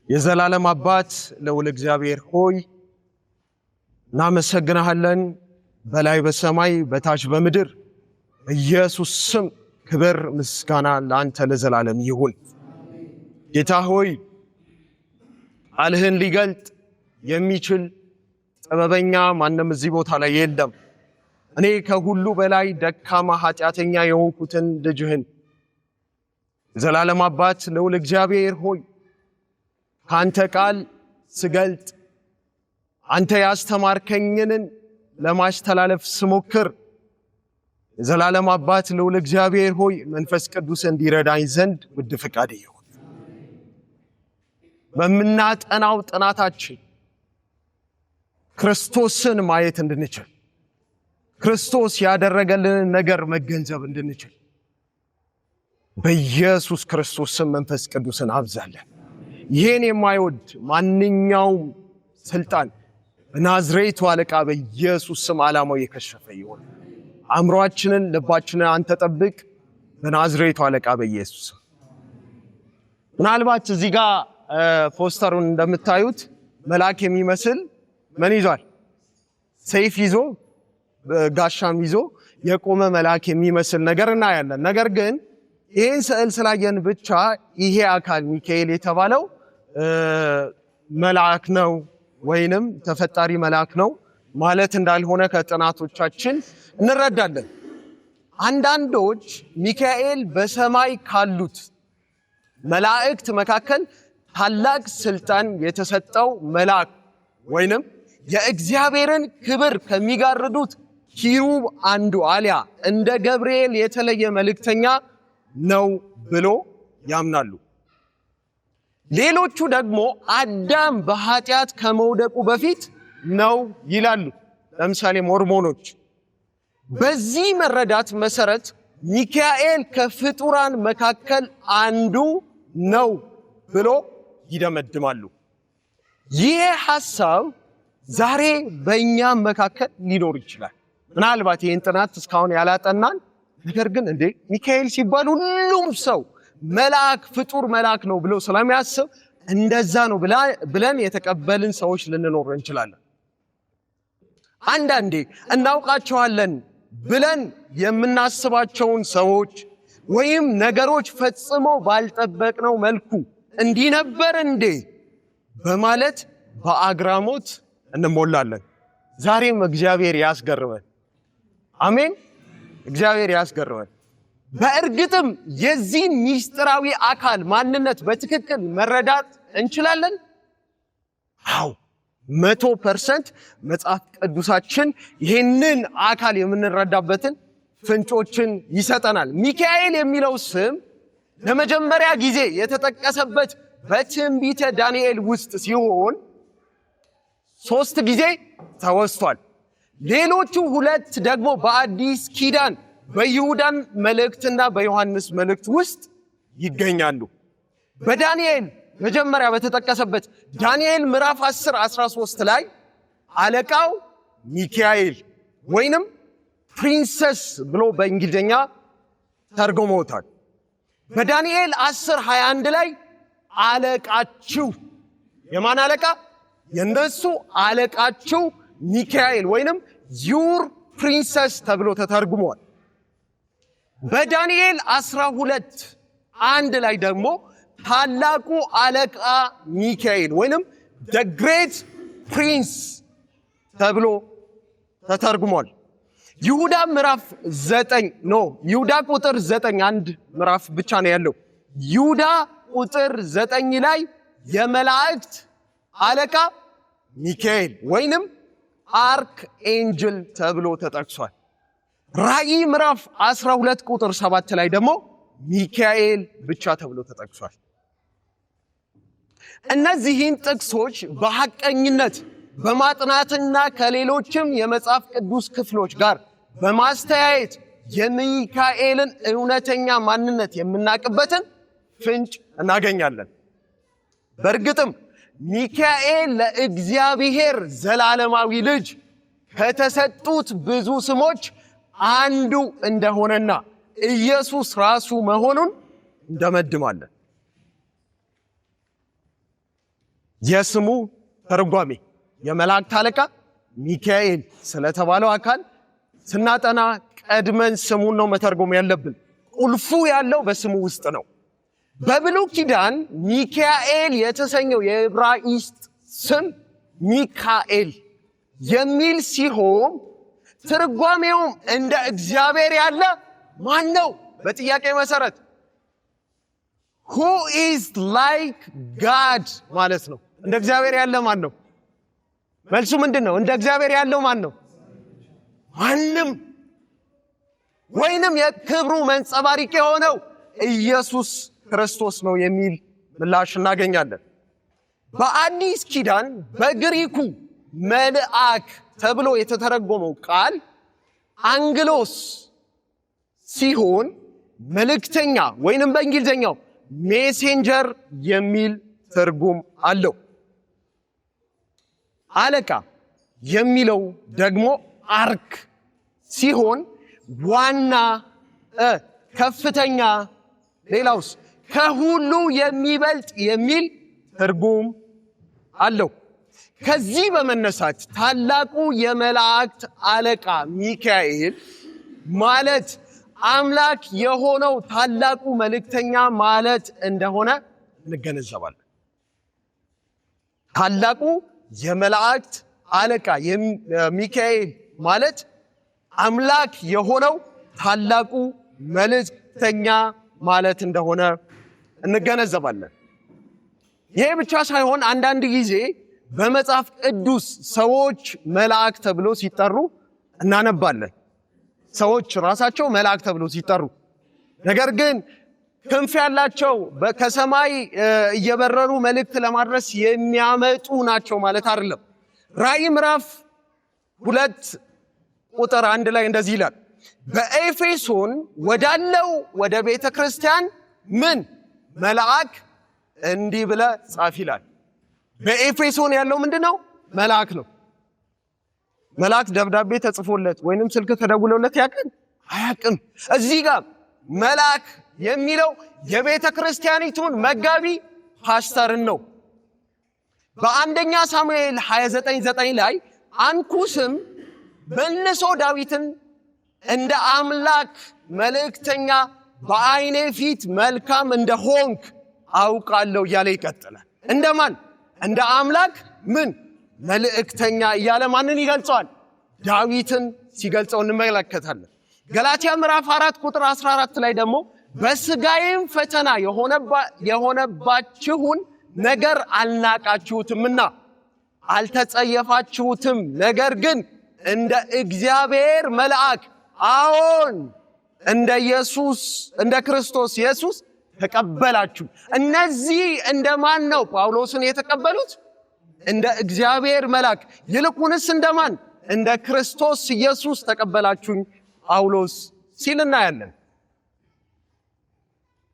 የዘላለም አባት ለውል እግዚአብሔር ሆይ እናመሰግናለን። በላይ በሰማይ በታች በምድር ኢየሱስ ስም ክብር ምስጋና ለአንተ ለዘላለም ይሁን። ጌታ ሆይ ቃልህን ሊገልጥ የሚችል ጥበበኛ ማንም እዚህ ቦታ ላይ የለም። እኔ ከሁሉ በላይ ደካማ ኃጢአተኛ የሆንኩትን ልጅህን የዘላለም አባት ለውል እግዚአብሔር ሆይ ካንተ ቃል ስገልጥ አንተ ያስተማርከኝን ለማስተላለፍ ስሞክር የዘላለም አባት ለውል እግዚአብሔር ሆይ መንፈስ ቅዱስ እንዲረዳኝ ዘንድ ውድ ፈቃድ ይሁን። በመናጠናው ጥናታችን ክርስቶስን ማየት እንድንችል ክርስቶስ ያደረገልን ነገር መገንዘብ እንድንችል በኢየሱስ ክርስቶስ ስም መንፈስ ቅዱስን አብዛለን። ይሄን የማይወድ ማንኛውም ስልጣን በናዝሬቱ አለቃ በኢየሱስ ስም ዓላማው የከሸፈ ይሁን። አእምሮአችንን ልባችንን አንተ ጠብቅ በናዝሬቱ አለቃ በኢየሱስ። ምናልባት እዚህ ጋር ፖስተሩን እንደምታዩት መልአክ የሚመስል ምን ይዟል? ሰይፍ ይዞ ጋሻም ይዞ የቆመ መልአክ የሚመስል ነገር እናያለን። ነገር ግን ይህን ስዕል ስላየን ብቻ ይሄ አካል ሚካኤል የተባለው መልአክ ነው ወይንም ተፈጣሪ መልአክ ነው ማለት እንዳልሆነ ከጥናቶቻችን እንረዳለን። አንዳንዶች ሚካኤል በሰማይ ካሉት መላእክት መካከል ታላቅ ስልጣን የተሰጠው መልአክ ወይንም የእግዚአብሔርን ክብር ከሚጋርዱት ኪሩብ አንዱ አሊያ እንደ ገብርኤል የተለየ መልእክተኛ ነው ብሎ ያምናሉ። ሌሎቹ ደግሞ አዳም በኃጢአት ከመውደቁ በፊት ነው ይላሉ። ለምሳሌ ሞርሞኖች። በዚህ መረዳት መሰረት ሚካኤል ከፍጡራን መካከል አንዱ ነው ብሎ ይደመድማሉ። ይህ ሐሳብ ዛሬ በእኛም መካከል ሊኖር ይችላል። ምናልባት ይህን ጥናት እስካሁን ያላጠናን ነገር ግን እንዴ ሚካኤል ሲባል ሁሉም ሰው መልአክ ፍጡር መልአክ ነው ብሎ ስለሚያስብ እንደዛ ነው ብለን የተቀበልን ሰዎች ልንኖር እንችላለን። አንዳንዴ እናውቃቸዋለን ብለን የምናስባቸውን ሰዎች ወይም ነገሮች ፈጽሞ ባልጠበቅነው መልኩ እንዲህ ነበር እንዴ በማለት በአግራሞት እንሞላለን። ዛሬም እግዚአብሔር ያስገርመን። አሜን። እግዚአብሔር ያስገርመን። በእርግጥም የዚህ ሚስጥራዊ አካል ማንነት በትክክል መረዳት እንችላለን? አዎ 100% መጽሐፍ ቅዱሳችን ይህንን አካል የምንረዳበትን ፍንጮችን ይሰጠናል። ሚካኤል የሚለው ስም ለመጀመሪያ ጊዜ የተጠቀሰበት በትንቢተ ዳንኤል ውስጥ ሲሆን 3 ጊዜ ተወስቷል። ሌሎቹ 2 ደግሞ በአዲስ ኪዳን በይሁዳን መልእክትና በዮሐንስ መልእክት ውስጥ ይገኛሉ። በዳንኤል መጀመሪያ በተጠቀሰበት ዳንኤል ምዕራፍ 10:13 ላይ አለቃው ሚካኤል ወይንም ፕሪንሰስ ብሎ በእንግሊዝኛ ተርጉመውታል። በዳንኤል 10:21 ላይ አለቃችሁ፣ የማን አለቃ? የነሱ አለቃችሁ ሚካኤል ወይንም ዩር ፕሪንሰስ ተብሎ ተተርጉሟል። በዳንኤል 12:1 ላይ ደግሞ ታላቁ አለቃ ሚካኤል ወይንም the great prince ተብሎ ተተርጉሟል። ይሁዳ ምዕራፍ 9 ይሁዳ ቁጥር 9 አንድ ምዕራፍ ብቻ ነው ያለው። ይሁዳ ቁጥር 9 ላይ የመላእክት አለቃ ሚካኤል ወይንም አርክ ኤንጅል ተብሎ ተጠቅሷል። ራእይ ምዕራፍ 12 ቁጥር 7 ላይ ደግሞ ሚካኤል ብቻ ተብሎ ተጠቅሷል። እነዚህን ጥቅሶች በሐቀኝነት በማጥናትና ከሌሎችም የመጽሐፍ ቅዱስ ክፍሎች ጋር በማስተያየት የሚካኤልን እውነተኛ ማንነት የምናውቅበትን ፍንጭ እናገኛለን። በእርግጥም ሚካኤል ለእግዚአብሔር ዘላለማዊ ልጅ ከተሰጡት ብዙ ስሞች አንዱ እንደሆነና ኢየሱስ ራሱ መሆኑን እንደመድማለን። የስሙ ተርጓሜ የመላእክት አለቃ ሚካኤል ስለተባለው አካል ስናጠና ቀድመን ስሙን ነው መተርጎም ያለብን። ቁልፉ ያለው በስሙ ውስጥ ነው። በብሉይ ኪዳን ሚካኤል የተሰኘው የዕብራይስጥ ስም ሚካኤል የሚል ሲሆን ትርጓሜውም እንደ እግዚአብሔር ያለ ማን ነው? በጥያቄ መሰረት who is like God ማለት ነው። እንደ እግዚአብሔር ያለ ማን ነው? መልሱ ምንድን ነው? እንደ እግዚአብሔር ያለው ማን ነው? ማንም። ወይንም የክብሩ መንጸባሪቅ የሆነው ኢየሱስ ክርስቶስ ነው የሚል ምላሽ እናገኛለን። በአዲስ ኪዳን በግሪኩ መልአክ ተብሎ የተተረጎመው ቃል አንግሎስ ሲሆን መልእክተኛ ወይንም በእንግሊዝኛው ሜሴንጀር የሚል ትርጉም አለው። አለቃ የሚለው ደግሞ አርክ ሲሆን ዋና፣ ከፍተኛ፣ ሌላውስ ከሁሉ የሚበልጥ የሚል ትርጉም አለው። ከዚህ በመነሳት ታላቁ የመላእክት አለቃ ሚካኤል ማለት አምላክ የሆነው ታላቁ መልእክተኛ ማለት እንደሆነ እንገነዘባለን። ታላቁ የመላእክት አለቃ ሚካኤል ማለት አምላክ የሆነው ታላቁ መልእክተኛ ማለት እንደሆነ እንገነዘባለን። ይሄ ብቻ ሳይሆን አንዳንድ ጊዜ በመጽሐፍ ቅዱስ ሰዎች መልአክ ተብሎ ሲጠሩ እናነባለን። ሰዎች ራሳቸው መልአክ ተብሎ ሲጠሩ፣ ነገር ግን ክንፍ ያላቸው ከሰማይ እየበረሩ መልእክት ለማድረስ የሚያመጡ ናቸው ማለት አይደለም። ራእይ ምዕራፍ 2 ቁጥር 1 ላይ እንደዚህ ይላል፣ በኤፌሶን ወዳለው ወደ ቤተ ክርስቲያን ምን መልአክ እንዲህ ብለ ጻፍ ይላል። በኤፌሶን ያለው ምንድነው? መልአክ ነው። መልአክ ደብዳቤ ተጽፎለት ወይንም ስልክ ተደውሎለት ያውቃል? አያውቅም። እዚህ ጋር መልአክ የሚለው የቤተ ክርስቲያኒቱን መጋቢ ፓስተርን ነው። በአንደኛ ሳሙኤል 29:9 ላይ አንኩስም መልሶ ዳዊትን እንደ አምላክ መልእክተኛ በዓይኔ ፊት መልካም እንደሆንክ አውቃለሁ እያለ ይቀጥላል። እንደማን? እንደ አምላክ ምን መልእክተኛ እያለ ማንን ይገልጸዋል? ዳዊትን ሲገልጸው እንመለከታለን። ገላትያ ምዕራፍ 4 ቁጥር 14 ላይ ደግሞ በስጋዬም ፈተና የሆነባችሁን ነገር አልናቃችሁትምና አልተጸየፋችሁትም፣ ነገር ግን እንደ እግዚአብሔር መልአክ አዎን እንደ ክርስቶስ ኢየሱስ ተቀበላችሁ። እነዚህ እንደማን ነው ጳውሎስን የተቀበሉት? እንደ እግዚአብሔር መልአክ። ይልቁንስ እንደማን? እንደ ክርስቶስ ኢየሱስ ተቀበላችሁኝ ጳውሎስ ሲል እናያለን።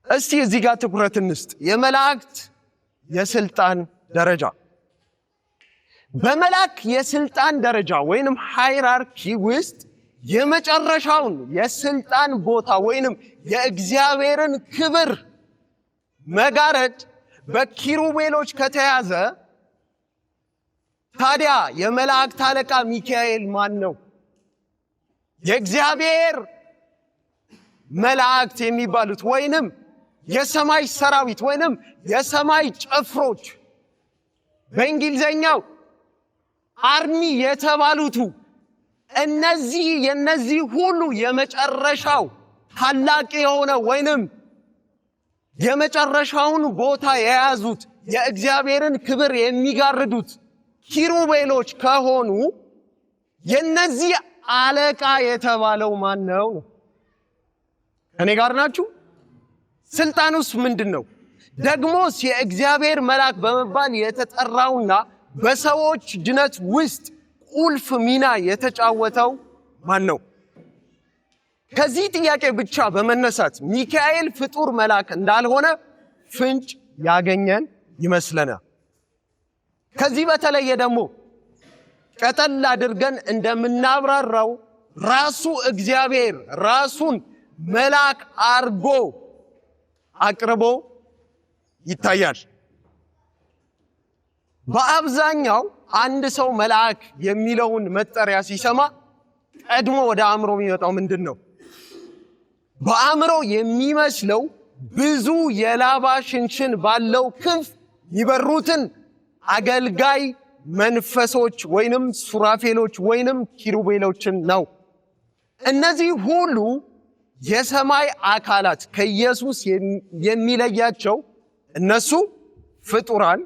እስቲ እዚህ ጋር ትኩረት እንስጥ። የመላእክት የስልጣን ደረጃ። በመላእክ የስልጣን ደረጃ ወይንም ሃይራርኪ ውስጥ የመጨረሻውን የስልጣን ቦታ ወይንም የእግዚአብሔርን ክብር መጋረድ በኪሩቤሎች ከተያዘ፣ ታዲያ የመላእክት አለቃ ሚካኤል ማን ነው? የእግዚአብሔር መላእክት የሚባሉት ወይንም የሰማይ ሰራዊት ወይንም የሰማይ ጭፍሮች በእንግሊዘኛው አርሚ የተባሉቱ የነዚህ ሁሉ የመጨረሻው ታላቅ የሆነ ወይንም የመጨረሻውን ቦታ የያዙት የእግዚአብሔርን ክብር የሚጋርዱት ኪሩቤሎች ከሆኑ የነዚህ አለቃ የተባለው ማን ነው? ከኔ ጋር ናችሁ? ስልጣኑስ ምንድነው? ደግሞስ የእግዚአብሔር መልአክ በመባል የተጠራውና በሰዎች ድነት ውስጥ ቁልፍ ሚና የተጫወተው ማን ነው? ከዚህ ጥያቄ ብቻ በመነሳት ሚካኤል ፍጡር መልአክ እንዳልሆነ ፍንጭ ያገኘን ይመስለናል። ከዚህ በተለየ ደግሞ ቀጠል አድርገን እንደምናብራራው ራሱ እግዚአብሔር ራሱን መልአክ አርጎ አቅርቦ ይታያል። በአብዛኛው አንድ ሰው መልአክ የሚለውን መጠሪያ ሲሰማ ቀድሞ ወደ አእምሮ የሚመጣው ምንድን ነው? በአእምሮ የሚመስለው ብዙ የላባ ሽንሽን ባለው ክንፍ የሚበሩትን አገልጋይ መንፈሶች ወይንም ሱራፌሎች ወይንም ኪሩቤሎችን ነው። እነዚህ ሁሉ የሰማይ አካላት ከኢየሱስ የሚለያቸው እነሱ ፍጡራን፣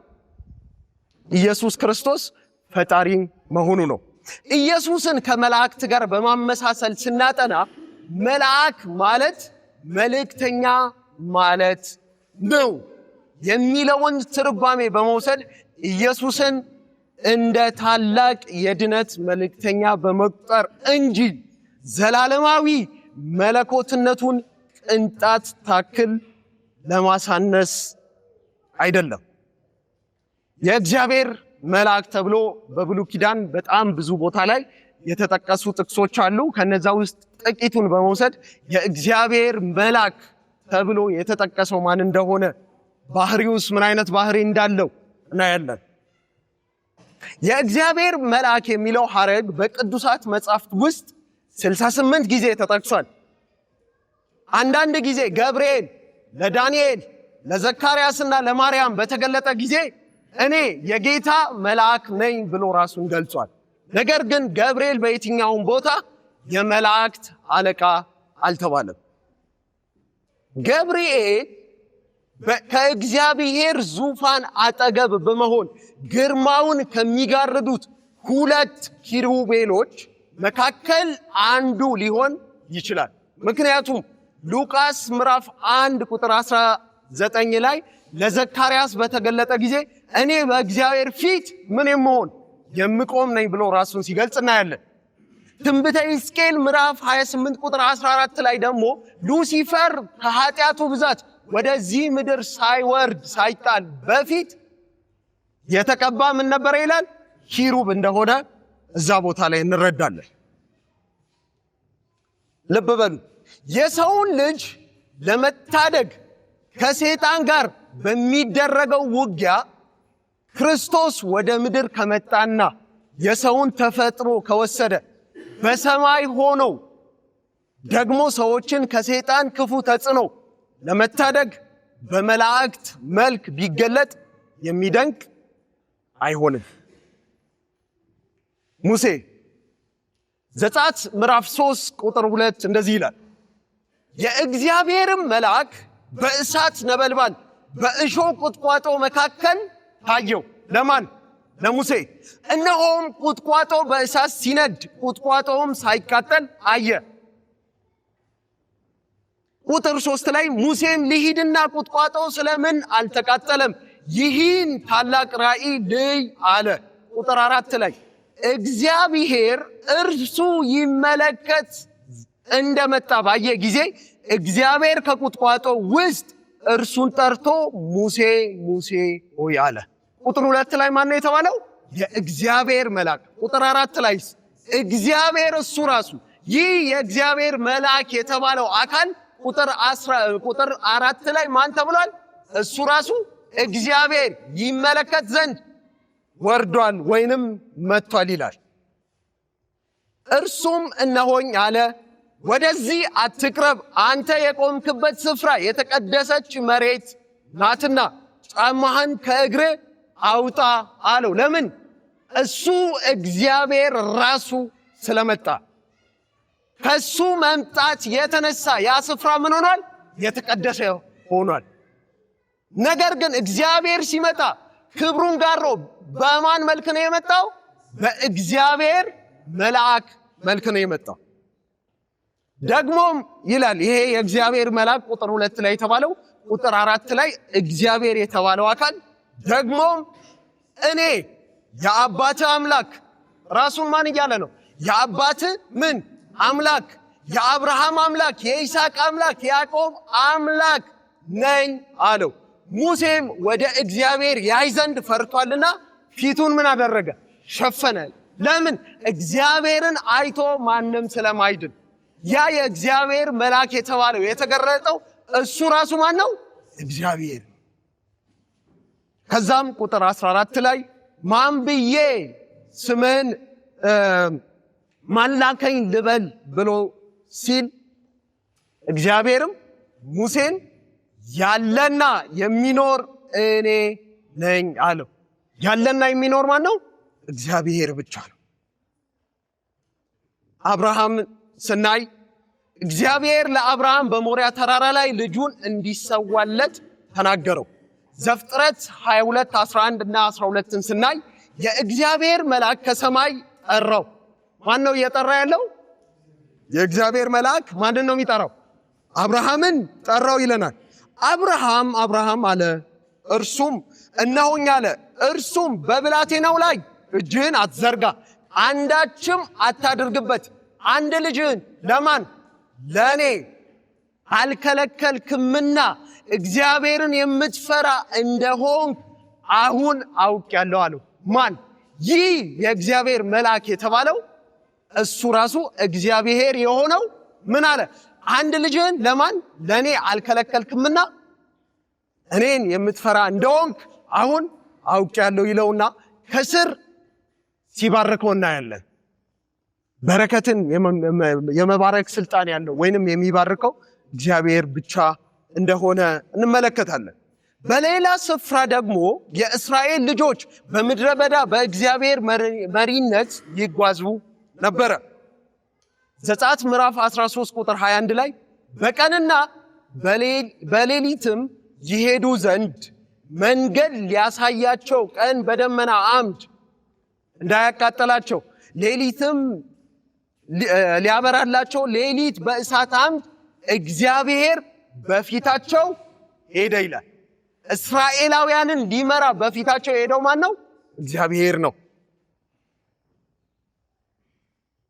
ኢየሱስ ክርስቶስ ፈጣሪ መሆኑ ነው። ኢየሱስን ከመላእክት ጋር በማመሳሰል ስናጠና መልአክ ማለት መልእክተኛ ማለት ነው የሚለውን ትርጓሜ በመውሰድ ኢየሱስን እንደ ታላቅ የድነት መልእክተኛ በመቁጠር እንጂ ዘላለማዊ መለኮትነቱን ቅንጣት ታክል ለማሳነስ አይደለም። የእግዚአብሔር መልአክ ተብሎ በብሉይ ኪዳን በጣም ብዙ ቦታ ላይ የተጠቀሱ ጥቅሶች አሉ። ከነዛ ውስጥ ጥቂቱን በመውሰድ የእግዚአብሔር መልአክ ተብሎ የተጠቀሰው ማን እንደሆነ፣ ባህሪውስ ምን አይነት ባህሪ እንዳለው እናያለን። የእግዚአብሔር መልአክ የሚለው ሐረግ በቅዱሳት መጻሕፍት ውስጥ 68 ጊዜ ተጠቅሷል። አንዳንድ ጊዜ ገብርኤል ለዳንኤል ለዘካርያስና ለማርያም በተገለጠ ጊዜ እኔ የጌታ መልአክ ነኝ ብሎ ራሱን ገልጿል። ነገር ግን ገብርኤል በየትኛውም ቦታ የመላእክት አለቃ አልተባለም። ገብርኤል ከእግዚአብሔር ዙፋን አጠገብ በመሆን ግርማውን ከሚጋርዱት ሁለት ኪሩቤሎች መካከል አንዱ ሊሆን ይችላል። ምክንያቱም ሉቃስ ምዕራፍ 1 ቁጥር 19 ላይ ለዘካርያስ በተገለጠ ጊዜ እኔ በእግዚአብሔር ፊት ምን የምሆን የምቆም ነኝ ብሎ ራሱን ሲገልጽ እናያለን። ትንቢተ ሕዝቅኤል ምዕራፍ 28 ቁጥር 14 ላይ ደግሞ ሉሲፈር ከኃጢአቱ ብዛት ወደዚህ ምድር ሳይወርድ ሳይጣል በፊት የተቀባ ምን ነበረ ይላል? ኪሩብ እንደሆነ እዛ ቦታ ላይ እንረዳለን። ልብ በሉ። የሰውን ልጅ ለመታደግ ከሰይጣን ጋር በሚደረገው ውጊያ ክርስቶስ ወደ ምድር ከመጣና የሰውን ተፈጥሮ ከወሰደ በሰማይ ሆኖ ደግሞ ሰዎችን ከሰይጣን ክፉ ተጽዕኖ ለመታደግ በመላእክት መልክ ቢገለጥ የሚደንቅ አይሆንም። ሙሴ ዘጸአት ምዕራፍ 3 ቁጥር 2 እንደዚህ ይላል፣ የእግዚአብሔርም መልአክ በእሳት ነበልባል በእሾህ ቁጥቋጦ መካከል ታየው። ለማን? ለሙሴ። እነሆም ቁጥቋጦ በእሳት ሲነድ ቁጥቋጦውም ሳይቃጠል አየ። ቁጥር 3 ላይ ሙሴም ልሂድና ቁጥቋጦው ስለምን አልተቃጠለም? ይህን ታላቅ ራእይ ልይ አለ። ቁጥር 4 ላይ እግዚአብሔር እርሱ ይመለከት እንደመጣ ባየ ጊዜ እግዚአብሔር ከቁጥቋጦ ውስጥ እርሱን ጠርቶ ሙሴ ሙሴ ሆይ አለ። ቁጥር 2 ላይ ማን ነው የተባለው? የእግዚአብሔር መልአክ። ቁጥር 4 ላይ እግዚአብሔር እሱ ራሱ። ይህ የእግዚአብሔር መልአክ የተባለው አካል ቁጥር 4 ላይ ማን ተብሏል? እሱ ራሱ እግዚአብሔር ይመለከት ዘንድ ወርዷል ወይንም መጥቷል ይላል። እርሱም እነሆኝ አለ፣ ወደዚህ አትቅረብ፣ አንተ የቆምክበት ስፍራ የተቀደሰች መሬት ናትና ጫማህን ከእግርህ አውጣ አለው። ለምን? እሱ እግዚአብሔር ራሱ ስለመጣ። ከሱ መምጣት የተነሳ ያ ስፍራ ምን ሆኗል? የተቀደሰ ሆኗል። ነገር ግን እግዚአብሔር ሲመጣ ክብሩን ጋሮ በማን መልክ ነው የመጣው? በእግዚአብሔር መልአክ መልክ ነው የመጣው። ደግሞም ይላል ይሄ የእግዚአብሔር መልአክ ቁጥር 2 ላይ የተባለው ቁጥር 4 ላይ እግዚአብሔር የተባለው አካል ደግሞም እኔ የአባትህ አምላክ ራሱን ማን እያለ ነው? የአባትህ ምን አምላክ? የአብርሃም አምላክ፣ የይስሐቅ አምላክ፣ የያዕቆብ አምላክ ነኝ አለው። ሙሴም ወደ እግዚአብሔር ያይ ዘንድ ፈርቷልና ፊቱን ምን አደረገ? ሸፈነ። ለምን? እግዚአብሔርን አይቶ ማንም ስለማይድን። ያ የእግዚአብሔር መልአክ የተባለው የተገለጠው እሱ ራሱ ማን ነው? እግዚአብሔር። ከዛም ቁጥር 14 ላይ ማን ብዬ ስምህን ማን ላከኝ ልበል ብሎ ሲል እግዚአብሔርም ሙሴን ያለና የሚኖር እኔ ነኝ አለው። ያለና የሚኖር ማን ነው? እግዚአብሔር ብቻ ነው። አብርሃም ስናይ እግዚአብሔር ለአብርሃም በሞሪያ ተራራ ላይ ልጁን እንዲሰዋለት ተናገረው። ዘፍጥረት 22 11 እና 12ን ስናይ የእግዚአብሔር መልአክ ከሰማይ ጠራው። ማን ነው እየጠራ ያለው? የእግዚአብሔር መልአክ ማንን ነው የሚጠራው? አብርሃምን ጠራው ይለናል። አብርሃም አብርሃም አለ፣ እርሱም እነሆኝ አለ። እርሱም በብላቴናው ላይ እጅህን አትዘርጋ፣ አንዳችም አታድርግበት። አንድ ልጅህን ለማን? ለእኔ አልከለከልክምና እግዚአብሔርን የምትፈራ እንደሆንክ አሁን አውቄአለሁ አለው። ማን? ይህ የእግዚአብሔር መልአክ የተባለው እሱ ራሱ እግዚአብሔር የሆነው ምን አለ? አንድ ልጅህን ለማን? ለእኔ አልከለከልክምና እኔን የምትፈራ እንደሆንክ አሁን አውቄአለሁ ይለውና ከስር ሲባርከው እናያለን። በረከትን የመባረክ ስልጣን ያለው ወይንም የሚባርከው እግዚአብሔር ብቻ እንደሆነ እንመለከታለን። በሌላ ስፍራ ደግሞ የእስራኤል ልጆች በምድረ በዳ በእግዚአብሔር መሪነት ይጓዙ ነበረ። ዘጸአት ምዕራፍ 13 ቁጥር 21 ላይ በቀንና በሌሊትም ይሄዱ ዘንድ መንገድ ሊያሳያቸው ቀን በደመና አምድ እንዳያቃጠላቸው ሌሊትም ሊያበራላቸው ሌሊት በእሳት አምድ እግዚአብሔር በፊታቸው ሄደ ይላል። እስራኤላውያንን ሊመራ በፊታቸው ሄደው ማን ነው? እግዚአብሔር ነው።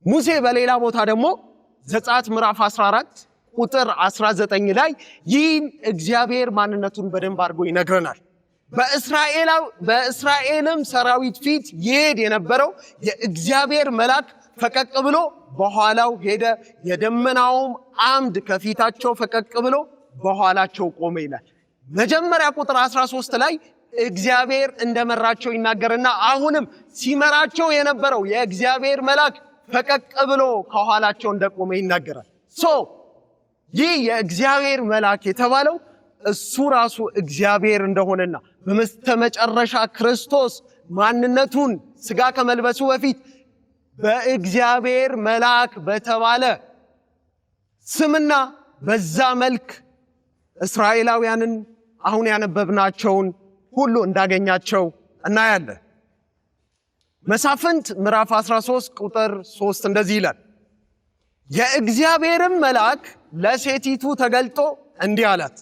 ሙሴ በሌላ ቦታ ደግሞ ዘጸአት ምዕራፍ 14 ቁጥር 19 ላይ ይህን እግዚአብሔር ማንነቱን በደንብ አድርጎ ይነግረናል። በእስራኤልም ሰራዊት ፊት ይሄድ የነበረው የእግዚአብሔር መልአክ ፈቀቅ ብሎ በኋላው ሄደ፣ የደመናውም አምድ ከፊታቸው ፈቀቅ ብሎ በኋላቸው ቆመ ይላል። መጀመሪያ ቁጥር 13 ላይ እግዚአብሔር እንደመራቸው ይናገርና አሁንም ሲመራቸው የነበረው የእግዚአብሔር መልአክ ፈቀቅ ብሎ ከኋላቸው እንደቆመ ይናገራል። ይህ የእግዚአብሔር መልአክ የተባለው እሱ ራሱ እግዚአብሔር እንደሆነና በመስተመጨረሻ ክርስቶስ ማንነቱን ስጋ ከመልበሱ በፊት በእግዚአብሔር መልአክ በተባለ ስምና በዛ መልክ እስራኤላውያንን አሁን ያነበብናቸውን ሁሉ እንዳገኛቸው እናያለን። መሳፍንት ምዕራፍ 13 ቁጥር 3 እንደዚህ ይላል፣ የእግዚአብሔርም መልአክ ለሴቲቱ ተገልጦ እንዲህ አላት፣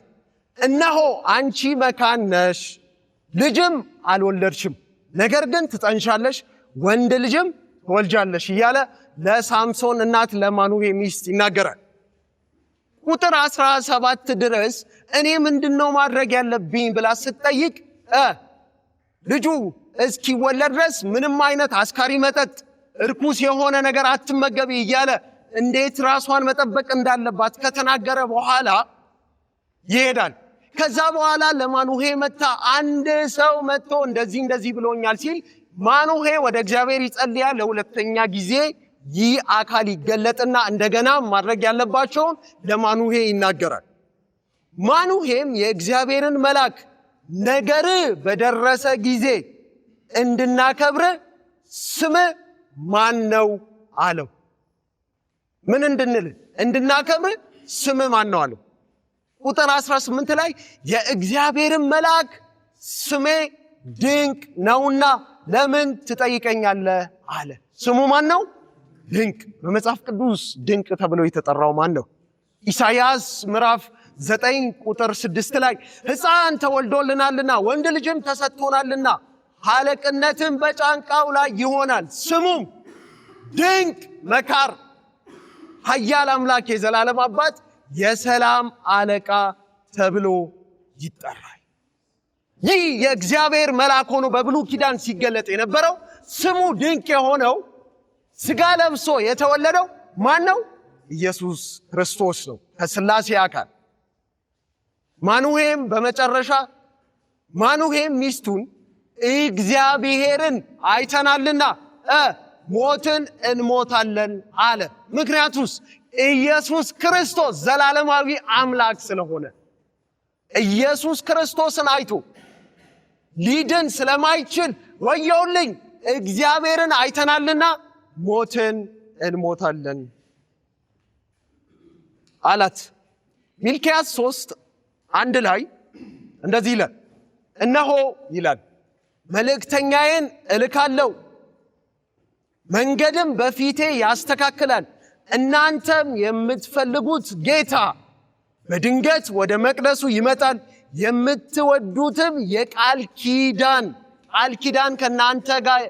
እነሆ አንቺ መካን ነሽ፣ ልጅም አልወለድሽም፣ ነገር ግን ትጸንሻለሽ፣ ወንድ ልጅም ትወልጃለሽ እያለ ለሳምሶን እናት ለማኑሄ ሚስት ይናገራል። ቁጥር 17 ድረስ እኔ ምንድነው ማድረግ ያለብኝ ብላ ስትጠይቅ ልጁ እስኪወለድ ድረስ ምንም አይነት አስካሪ መጠጥ፣ እርኩስ የሆነ ነገር አትመገቢ እያለ እንዴት ራሷን መጠበቅ እንዳለባት ከተናገረ በኋላ ይሄዳል። ከዛ በኋላ ለማኑሄ መጣ። አንድ ሰው መጥቶ እንደዚህ ብሎኛል ሲል ማኑሄ ወደ እግዚአብሔር ይጸልያል። ለሁለተኛ ጊዜ ይህ አካል ይገለጥና እንደገና ማድረግ ያለባቸውን ለማኑሄ ይናገራል። ማኑሄም የእግዚአብሔርን መልአክ ነገር በደረሰ ጊዜ እንድናከብር ስም ማን ነው አለው። ምን እንድንል? እንድናከብር ስም ማን ነው አለው። ቁጥር 18 ላይ የእግዚአብሔርን መልአክ ስሜ ድንቅ ነውና ለምን ትጠይቀኛለህ አለ። ስሙ ማን ነው? ድንቅ በመጽሐፍ ቅዱስ ድንቅ ተብሎ የተጠራው ማን ነው? ኢሳይያስ ምዕራፍ 9 ቁጥር 6 ላይ ሕፃን ተወልዶልናልና ወንድ ልጅም ተሰጥቶናልና አለቅነትም በጫንቃው ላይ ይሆናል፣ ስሙም ድንቅ መካር፣ ኃያል አምላክ፣ የዘላለም አባት፣ የሰላም አለቃ ተብሎ ይጠራል። ይህ የእግዚአብሔር መልአክ ሆኖ በብሉይ ኪዳን ሲገለጥ የነበረው ስሙ ድንቅ የሆነው ሥጋ ለብሶ የተወለደው ማን ነው? ኢየሱስ ክርስቶስ ነው። ከሥላሴ አካል ማኑሄም በመጨረሻ ማኑሄም ሚስቱን እግዚአብሔርን አይተናልና ሞትን እንሞታለን አለ። ምክንያቱስ ኢየሱስ ክርስቶስ ዘላለማዊ አምላክ ስለሆነ ኢየሱስ ክርስቶስን አይቶ ሊድን ስለማይችል ወየውልኝ እግዚአብሔርን አይተናልና ሞትን እንሞታለን አላት። ሚልክያስ 3:1 ላይ እንደዚህ ይላል፣ እነሆ ይላል መልእክተኛዬን እልካለሁ፣ መንገድም በፊቴ ያስተካክላል። እናንተም የምትፈልጉት ጌታ በድንገት ወደ መቅደሱ ይመጣል፣ የምትወዱትም የቃል ኪዳን ከእናንተ ጋር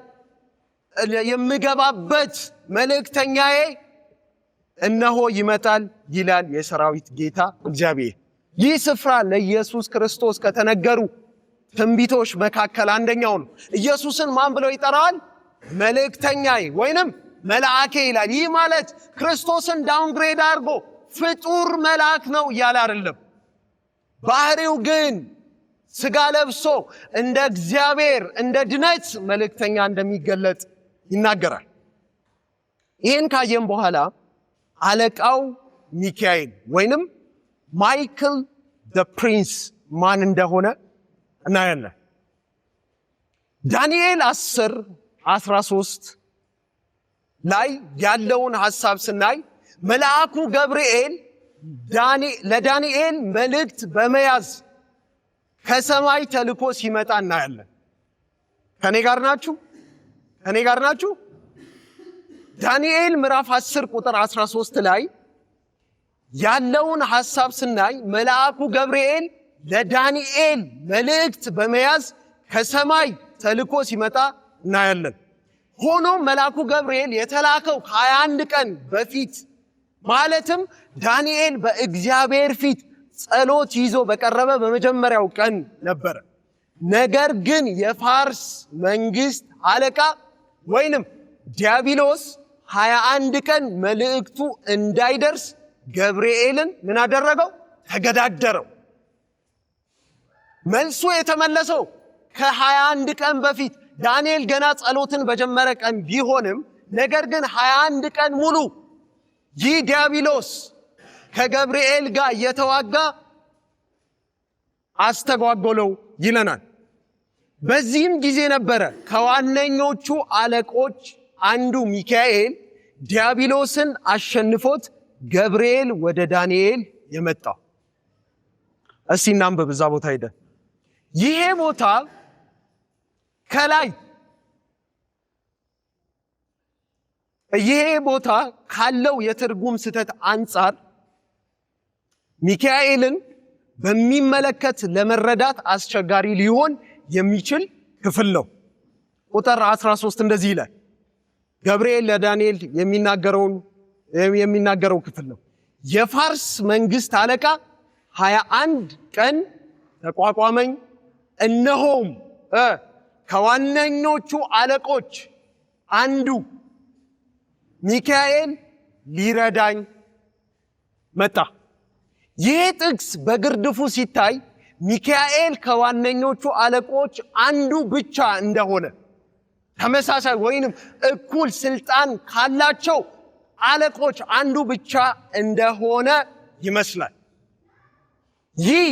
የምገባበት መልእክተኛዬ እነሆ ይመጣል ይላል የሰራዊት ጌታ እግዚአብሔር። ይህ ስፍራ ለኢየሱስ ክርስቶስ ከተነገሩ ትንቢቶች መካከል አንደኛው ነው። ኢየሱስን ማን ብለው ይጠራዋል? መልእክተኛዬ ወይንም መልአኬ ይላል። ይህ ማለት ክርስቶስን ዳውንግሬድ አድርጎ ፍጡር መልአክ ነው እያለ አይደለም። ባህሪው ግን ሥጋ ለብሶ እንደ እግዚአብሔር እንደ ድነት መልእክተኛ እንደሚገለጥ ይናገራል። ይህን ካየም በኋላ አለቃው ሚካኤል ወይንም ማይክል ዘ ፕሪንስ ማን እንደሆነ እናያለን። ዳንኤል 10:13 ላይ ያለውን ሐሳብ ስናይ መልአኩ ገብርኤል ለዳንኤል መልእክት በመያዝ ከሰማይ ተልኮ ሲመጣ እናያለን። ከኔ ጋር ናችሁ? ዳንኤል ምዕራፍ 10 ቁጥር 13 ላይ ያለውን ሐሳብ ስናይ መልአኩ ገብርኤል ለዳንኤል መልእክት በመያዝ ከሰማይ ተልኮ ሲመጣ እናያለን። ሆኖም መልአኩ ገብርኤል የተላከው ከ21 ቀን በፊት ማለትም ዳንኤል በእግዚአብሔር ፊት ጸሎት ይዞ በቀረበ በመጀመሪያው ቀን ነበረ። ነገር ግን የፋርስ መንግስት አለቃ ወይንም ዲያብሎስ 21 ቀን መልእክቱ እንዳይደርስ ገብርኤልን ምን አደረገው? ተገዳደረው። መልሱ የተመለሰው ከ21 ቀን በፊት ዳንኤል ገና ጸሎትን በጀመረ ቀን ቢሆንም ነገር ግን 21 ቀን ሙሉ ይህ ዲያብሎስ ከገብርኤል ጋር እየተዋጋ አስተጓጎለው ይለናል። በዚህም ጊዜ ነበረ ከዋነኞቹ አለቆች አንዱ ሚካኤል ዲያብሎስን አሸንፎት ገብርኤል ወደ ዳንኤል የመጣው። እስቲ እናንብብ እዛ ቦታ ሄደ። ይሄ ቦታ ከላይ ይሄ ቦታ ካለው የትርጉም ስህተት አንጻር ሚካኤልን በሚመለከት ለመረዳት አስቸጋሪ ሊሆን የሚችል ክፍል ነው። ቁጥር 13 እንደዚህ ይላል። ገብርኤል ለዳንኤል የሚናገረው ክፍል ነው። የፋርስ መንግስት አለቃ 21 ቀን ተቋቋመኝ፣ እነሆም ከዋነኞቹ አለቆች አንዱ ሚካኤል ሊረዳኝ መጣ። ይህ ጥቅስ በግርድፉ ሲታይ ሚካኤል ከዋነኞቹ አለቆች አንዱ ብቻ እንደሆነ ተመሳሳይ ወይንም እኩል ስልጣን ካላቸው አለቆች አንዱ ብቻ እንደሆነ ይመስላል። ይህ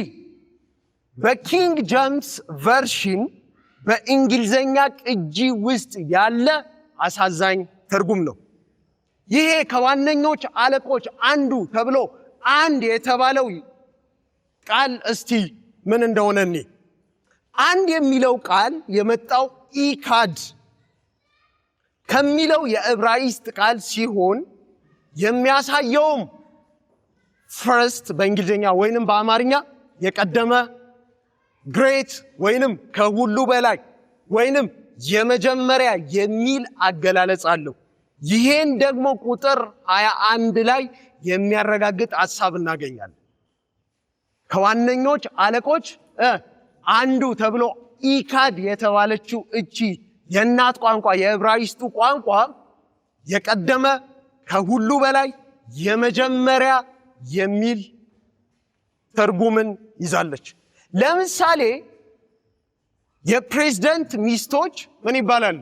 በኪንግ ጄምስ ቨርሽን በእንግሊዘኛ ቅጂ ውስጥ ያለ አሳዛኝ ትርጉም ነው። ይሄ ከዋነኞች አለቆች አንዱ ተብሎ አንድ የተባለው ቃል እስቲ ምን እንደሆነ እኔ አንድ የሚለው ቃል የመጣው ኢካድ ከሚለው የዕብራይስጥ ቃል ሲሆን የሚያሳየውም ፈርስት በእንግሊዝኛ ወይንም በአማርኛ የቀደመ ግሬት ወይንም ከሁሉ በላይ ወይንም የመጀመሪያ የሚል አገላለጽ አለው። ይሄን ደግሞ ቁጥር 21 ላይ የሚያረጋግጥ ሐሳብ እናገኛለን። ከዋነኞች አለቆች አንዱ ተብሎ ኢካድ የተባለችው እቺ የእናት ቋንቋ የዕብራይስጡ ቋንቋ የቀደመ ከሁሉ በላይ የመጀመሪያ የሚል ትርጉምን ይዛለች። ለምሳሌ የፕሬዝዳንት ሚስቶች ምን ይባላል?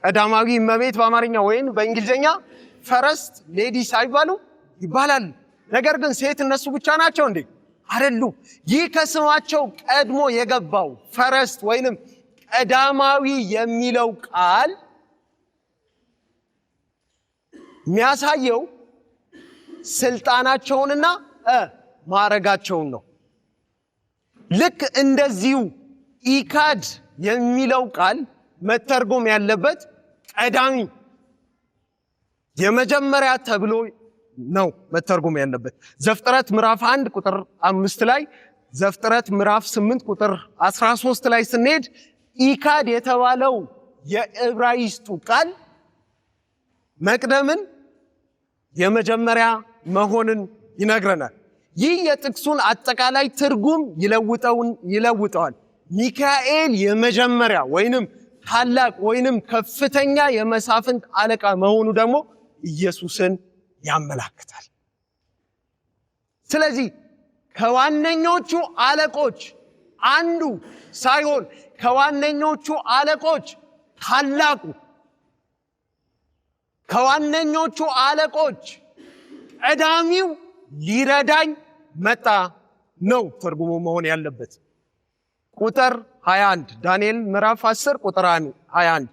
ቀዳማዊ እመቤት በአማርኛ ወይም በእንግሊዝኛ ፈረስት ሌዲስ አይባሉ ይባላል። ነገር ግን ሴት እነሱ ብቻ ናቸው እንዴ? አይደሉም። ይህ ከስማቸው ቀድሞ የገባው ፈረስት ወይንም ቀዳማዊ የሚለው ቃል የሚያሳየው ስልጣናቸውንና ማዕረጋቸውን ነው። ልክ እንደዚሁ ኢካድ የሚለው ቃል መተርጎም ያለበት ቀዳሚ የመጀመሪያ ተብሎ ነው መተርጎም ያለበት። ዘፍጥረት ምዕራፍ 1 ቁጥር 5 ላይ፣ ዘፍጥረት ምዕራፍ 8 ቁጥር 13 ላይ ስንሄድ ኢካድ የተባለው የዕብራይስጡ ቃል መቅደምን የመጀመሪያ መሆንን ይነግረናል። ይህ የጥቅሱን አጠቃላይ ትርጉም ይለውጠዋል። ሚካኤል የመጀመሪያ ወይንም ታላቅ ወይንም ከፍተኛ የመሳፍንት አለቃ መሆኑ ደግሞ ኢየሱስን ያመላክታል። ስለዚህ ከዋነኞቹ አለቆች አንዱ ሳይሆን ከዋነኞቹ አለቆች ታላቁ፣ ከዋነኞቹ አለቆች ቀዳሚው ሊረዳኝ መጣ ነው ትርጉሙ መሆን ያለበት። ቁጥር 21 ዳንኤል ምዕራፍ 10 ቁጥር 21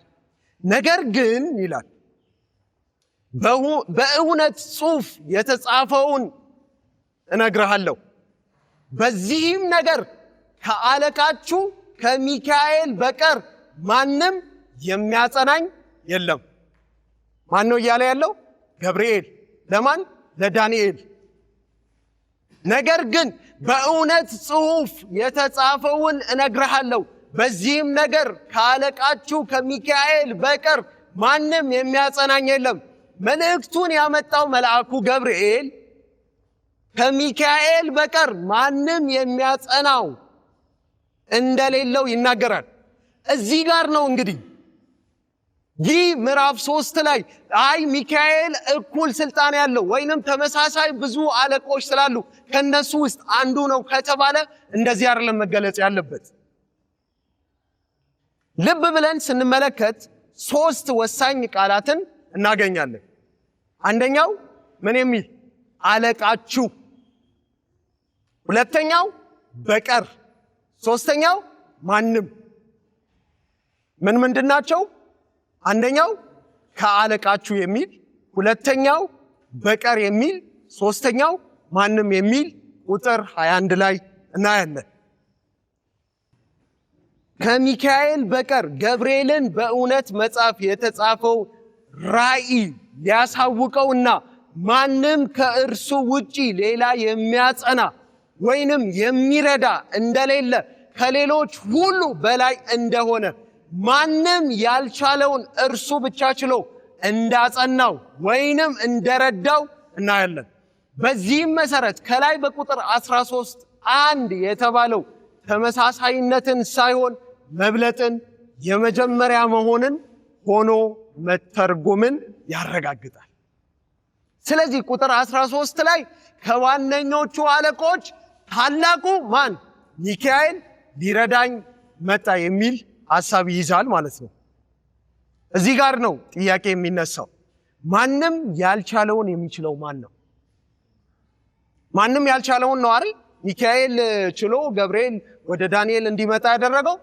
ነገር ግን ይላል በእውነት ጽሑፍ የተጻፈውን እነግርሃለሁ፣ በዚህም ነገር ከአለቃችሁ ከሚካኤል በቀር ማንም የሚያጸናኝ የለም። ማን ነው እያለ ያለው? ገብርኤል። ለማን? ለዳንኤል። ነገር ግን በእውነት ጽሑፍ የተጻፈውን እነግርሃለሁ፣ በዚህም ነገር ከአለቃችሁ ከሚካኤል በቀር ማንም የሚያጸናኝ የለም። መልእክቱን ያመጣው መልአኩ ገብርኤል ከሚካኤል በቀር ማንም የሚያጸናው እንደሌለው ይናገራል። እዚህ ጋር ነው እንግዲህ ይህ ምዕራፍ 3 ላይ አይ ሚካኤል እኩል ስልጣን ያለው ወይንም ተመሳሳይ ብዙ አለቆች ስላሉ ከነሱ ውስጥ አንዱ ነው ከተባለ እንደዚህ አይደለም መገለጽ ያለበት። ልብ ብለን ስንመለከት 3 ወሳኝ ቃላትን እናገኛለን። አንደኛው ምን የሚል? አለቃችሁ። ሁለተኛው በቀር። ሶስተኛው ማንም። ምንድናቸው? አንደኛው ከአለቃችሁ የሚል፣ ሁለተኛው በቀር የሚል፣ ሶስተኛው ማንም የሚል ቁጥር 21 ላይ እናያለን። ከሚካኤል በቀር ገብርኤልን በእውነት መጽሐፍ የተጻፈው ራእይ ሊያሳውቀውና ማንም ከእርሱ ውጪ ሌላ የሚያጸና ወይንም የሚረዳ እንደሌለ ከሌሎች ሁሉ በላይ እንደሆነ ማንም ያልቻለውን እርሱ ብቻ ችሎ እንዳጸናው ወይንም እንደረዳው እናያለን። በዚህም መሰረት ከላይ በቁጥር 13 1 የተባለው ተመሳሳይነትን ሳይሆን መብለጥን፣ የመጀመሪያ መሆንን ሆኖ መተርጎምን ያረጋግጣል። ስለዚህ ቁጥር 13 ላይ ከዋነኞቹ አለቆች ታላቁ ማን? ሚካኤል ሊረዳኝ መጣ የሚል ሐሳብ ይይዛል ማለት ነው። እዚህ ጋር ነው ጥያቄ የሚነሳው። ማንም ያልቻለውን የሚችለው ማን ነው? ማንም ያልቻለውን ነው አይደል? ሚካኤል ችሎ ገብርኤል ወደ ዳንኤል እንዲመጣ ያደረገው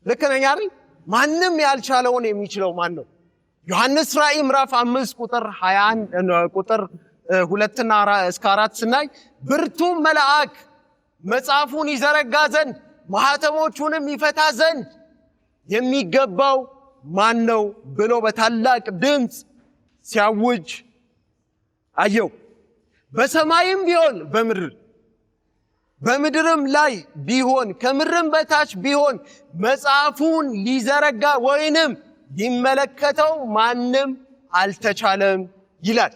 ልክ ነኝ አይደል? ማንም ያልቻለውን የሚችለው ማን ነው? ዮሐንስ ራእይ ምዕራፍ 5 ቁጥር 21 ቁጥር 2 እና 4 ስናይ ብርቱ መልአክ መጽሐፉን ይዘረጋ ዘንድ ማህተሞቹንም ይፈታ ዘንድ የሚገባው ማን ነው ብሎ በታላቅ ድምፅ ሲያውጅ አየው። በሰማይም ቢሆን በምድርም ላይ ቢሆን ከምድርም በታች ቢሆን መጽሐፉን ሊዘረጋ ወይንም ሊመለከተው ማንም አልተቻለም ይላል።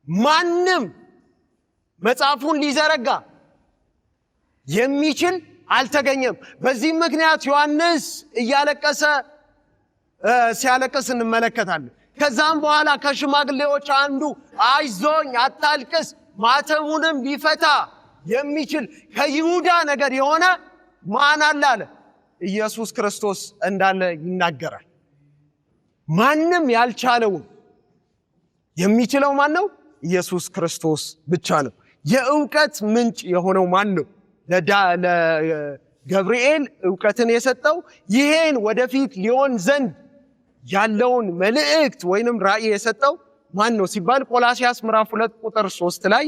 ማንም መጽሐፉን ሊዘረጋ የሚችል አልተገኘም። በዚህ ምክንያት ዮሐንስ ሲያለቅስ እንመለከታለን። ከዛም በኋላ ከሽማግሌዎች አንዱ አይዞኝ አታልቅስ፣ ማተሙንም ሊፈታ የሚችል ከይሁዳ ነገር የሆነ ማን አለ አለ። ኢየሱስ ክርስቶስ እንዳለ ይናገራል። ማንም ያልቻለውን የሚችለው ማን ነው? ኢየሱስ ክርስቶስ ብቻ ነው። የእውቀት ምንጭ የሆነው ማን ነው? ለገብርኤል እውቀትን የሰጠው ይሄን ወደፊት ሊሆን ዘንድ ያለውን መልእክት ወይንም ራእይ የሰጠው ማን ነው ሲባል ቆላስይስ ምዕራፍ 2 ቁጥር 3 ላይ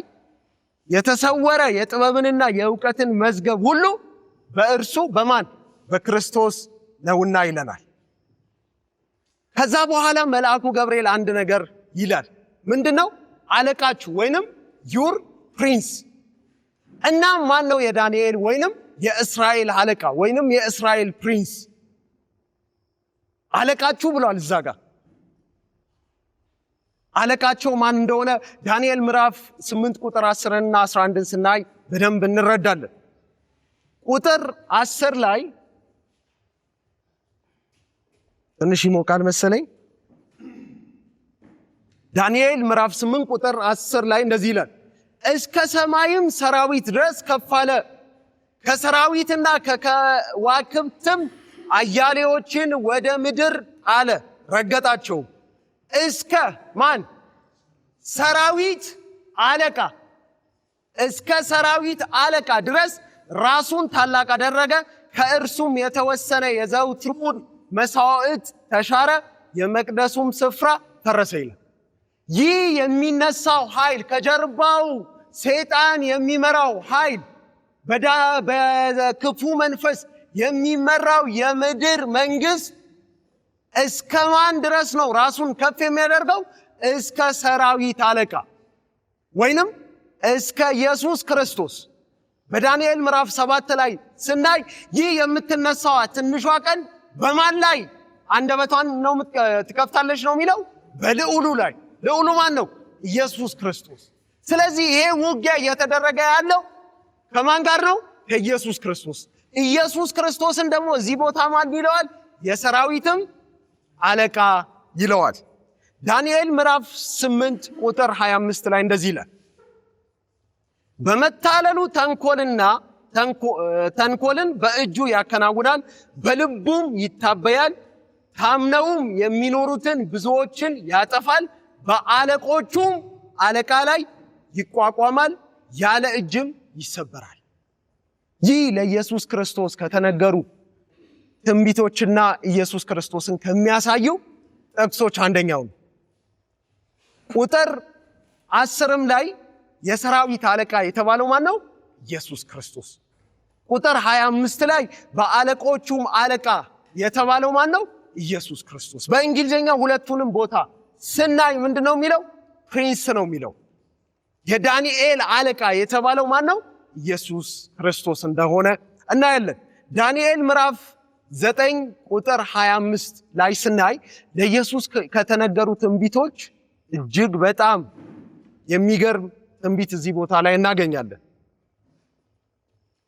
የተሰወረ የጥበብንና የእውቀትን መዝገብ ሁሉ በእርሱ በማን በክርስቶስ ነውና ይለናል። ከዛ በኋላ መልአኩ ገብርኤል አንድ ነገር ይላል። ምንድነው? አለቃችሁ ወይንም ዩር ፕሪንስ። እና ማን ነው የዳንኤል ወይንም የእስራኤል አለቃ ወይንም የእስራኤል ፕሪንስ? አለቃችሁ ብሏል እዛ ጋር። አለቃቸው ማን እንደሆነ ዳንኤል ምዕራፍ 8 ቁጥር 10 እና 11 ስናይ በደንብ እንረዳለን። ቁጥር 10 ላይ ትንሽ ይሞቃል መሰለኝ። ዳንኤል ምዕራፍ 8 ቁጥር 10 ላይ እንደዚህ ይላል፣ እስከ ሰማይም ሰራዊት ድረስ ከፍ አለ፣ ከሰራዊትና ከከዋክብትም አያሌዎችን ወደ ምድር ጣለ፣ ረገጣቸው። እስከ ማን? ሰራዊት አለቃ። እስከ ሰራዊት አለቃ ድረስ ራሱን ታላቅ አደረገ። ከእርሱም የተወሰነ የዘወትሩን መስዋዕት ተሻረ፣ የመቅደሱም ስፍራ ፈረሰ ይላል። ይህ የሚነሳው ኃይል ከጀርባው ሰይጣን የሚመራው ኃይል በክፉ መንፈስ የሚመራው የምድር መንግስት እስከ ማን ድረስ ነው ራሱን ከፍ የሚያደርገው? እስከ ሰራዊት አለቃ ወይንም እስከ ኢየሱስ ክርስቶስ። በዳንኤል ምዕራፍ 7 ላይ ስናይ ይህ የምትነሳዋ ትንሿ ቀን በማን ላይ አንደበቷን ነው ትከፍታለች ነው የሚለው? በልዑሉ ላይ። ልዑሉ ማን ነው? ኢየሱስ ክርስቶስ። ስለዚህ ይሄ ውጊያ እየተደረገ ያለው ከማን ጋር ነው? ከኢየሱስ ክርስቶስ። ኢየሱስ ክርስቶስን ደግሞ እዚህ ቦታ ማን ይለዋል? የሰራዊትም አለቃ ይለዋል። ዳንኤል ምዕራፍ 8 ቁጥር 25 ላይ እንደዚህ ይላል፣ በመታለሉ ተንኮልን በእጁ ያከናውናል፣ በልቡም ይታበያል፣ ታምነውም የሚኖሩትን ብዙዎችን ያጠፋል፣ በአለቆቹም አለቃ ላይ ይቋቋማል፣ ያለ እጅም ይሰበራል። ይህ ለኢየሱስ ክርስቶስ ከተነገሩ ትንቢቶችና ኢየሱስ ክርስቶስን ከሚያሳዩ ጥቅሶች አንደኛው ነው። ቁጥር 10 ላይ የሰራዊት አለቃ የተባለው ማን ነው? ኢየሱስ ክርስቶስ። ቁጥር 25 ላይ በአለቆቹም አለቃ የተባለው ማን ነው? ኢየሱስ ክርስቶስ። በእንግሊዝኛ ሁለቱንም ቦታ ስናይ ምንድነው የሚለው? ፕሪንስ ነው የሚለው። የዳንኤል አለቃ የተባለው ማን ነው? ኢየሱስ ክርስቶስ እንደሆነ እናያለን። ዳንኤል ምዕራፍ 9 ቁጥር 25 ላይ ስናይ ለኢየሱስ ከተነገሩ ትንቢቶች እጅግ በጣም የሚገርም ትንቢት እዚህ ቦታ ላይ እናገኛለን።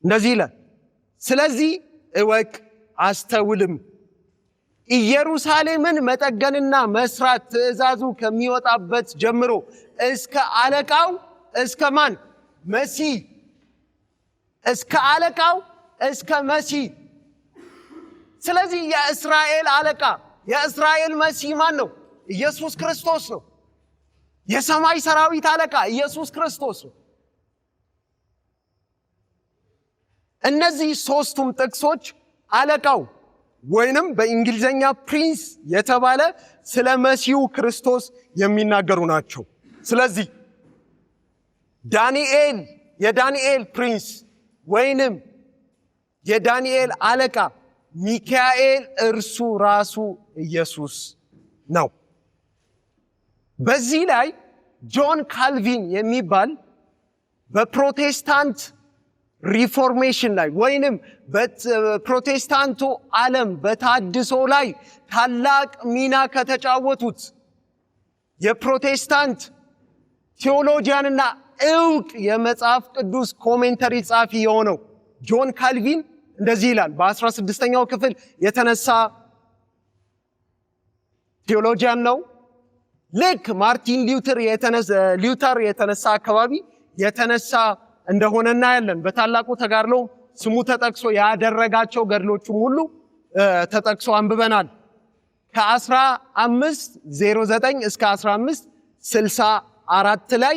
እንደዚህ ይላል፣ ስለዚህ እወቅ አስተውልም፣ ኢየሩሳሌምን መጠገንና መስራት ትእዛዙ ከሚወጣበት ጀምሮ እስከ አለቃው እስከ ማን? መሲህ። እስከ አለቃው እስከ መሲህ። ስለዚህ የእስራኤል አለቃ የእስራኤል መሲህ ማን ነው? ኢየሱስ ክርስቶስ ነው። የሰማይ ሰራዊት አለቃ ኢየሱስ ክርስቶስ ነው። እነዚህ ሶስቱም ጥቅሶች አለቃው ወይንም በእንግሊዘኛ ፕሪንስ የተባለ ስለ መሲሁ ክርስቶስ የሚናገሩ ናቸው። ስለዚህ የዳንኤል ፕሪንስ ወይንም የዳንኤል አለቃ ሚካኤል እርሱ ራሱ ኢየሱስ ነው። በዚህ ላይ ጆን ካልቪን የሚባል በፕሮቴስታንት ሪፎርሜሽን ላይ ወይንም በፕሮቴስታንቱ ዓለም በታድሶ ላይ ታላቅ ሚና ከተጫወቱት የፕሮቴስታንት ቴዎሎጂያንና ዕውቅ የመጽሐፍ ቅዱስ ኮሜንተሪ ጻፊ የሆነው ጆን ካልቪን እንደዚህ ይላል። በ16ኛው ክፍል የተነሳ ቴዎሎጂያን ነው። ልክ ማርቲን ሉተር የተነሳ አካባቢ የተነሳ እንደሆነ እናያለን። በታላቁ ተጋድሎ ስሙ ተጠቅሶ ያደረጋቸው ገድሎቹም ሁሉ ተጠቅሶ አንብበናል። ከ1509 እስከ 1564 ላይ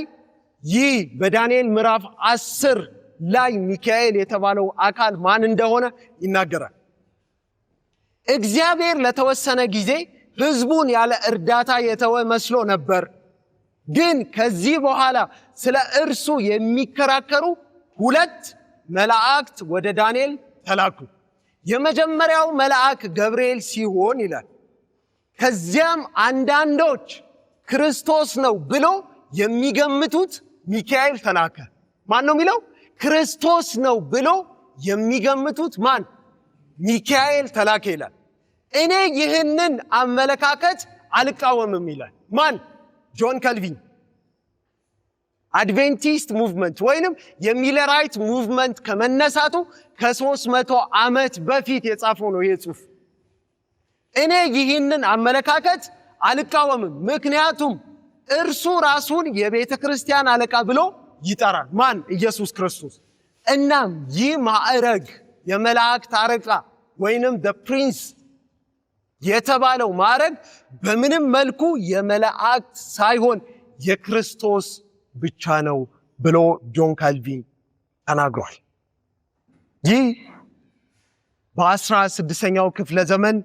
ይህ በዳንኤል ምዕራፍ 10 ላይ ሚካኤል የተባለው አካል ማን እንደሆነ ይናገራል። እግዚአብሔር ለተወሰነ ጊዜ ሕዝቡን ያለ እርዳታ የተወ መስሎ ነበር። ግን ከዚህ በኋላ ስለ እርሱ የሚከራከሩ 2 መላእክት ወደ ዳንኤል ተላኩ። የመጀመሪያው መልአክ ገብርኤል ሲሆን ይላል። ከዚያም አንዳንዶች ክርስቶስ ነው ብሎ የሚገምቱት ሚካኤል ተላከ። ማን ነው የሚለው? ክርስቶስ ነው ብሎ የሚገምቱት ማን? ሚካኤል ተላከ ይላል። እኔ ይህንን አመለካከት አልቃወምም ይላል። ማን? ጆን ካልቪን። አድቬንቲስት ሙቭመንት ወይንም የሚለራይት ሙቭመንት ከመነሳቱ ከ300 ዓመት በፊት የጻፈው ነው ይህ ጽሑፍ። እኔ ይህንን አመለካከት አልቃወምም፣ ምክንያቱም እርሱ ራሱን የቤተ ክርስቲያን አለቃ ብሎ ይጠራል። ማን? ኢየሱስ ክርስቶስ። እናም ይህ ማዕረግ የመላእክት አለቃ ወይንም the prince የተባለው ማዕረግ በምንም መልኩ የመላእክት ሳይሆን የክርስቶስ ብቻ ነው ብሎ ጆን ካልቪን ተናግሯል። ይህ በ16ኛው ክፍለ ዘመን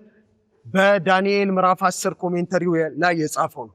በዳንኤል ምዕራፍ 10 ኮሜንተሪው ላይ የጻፈው ነው።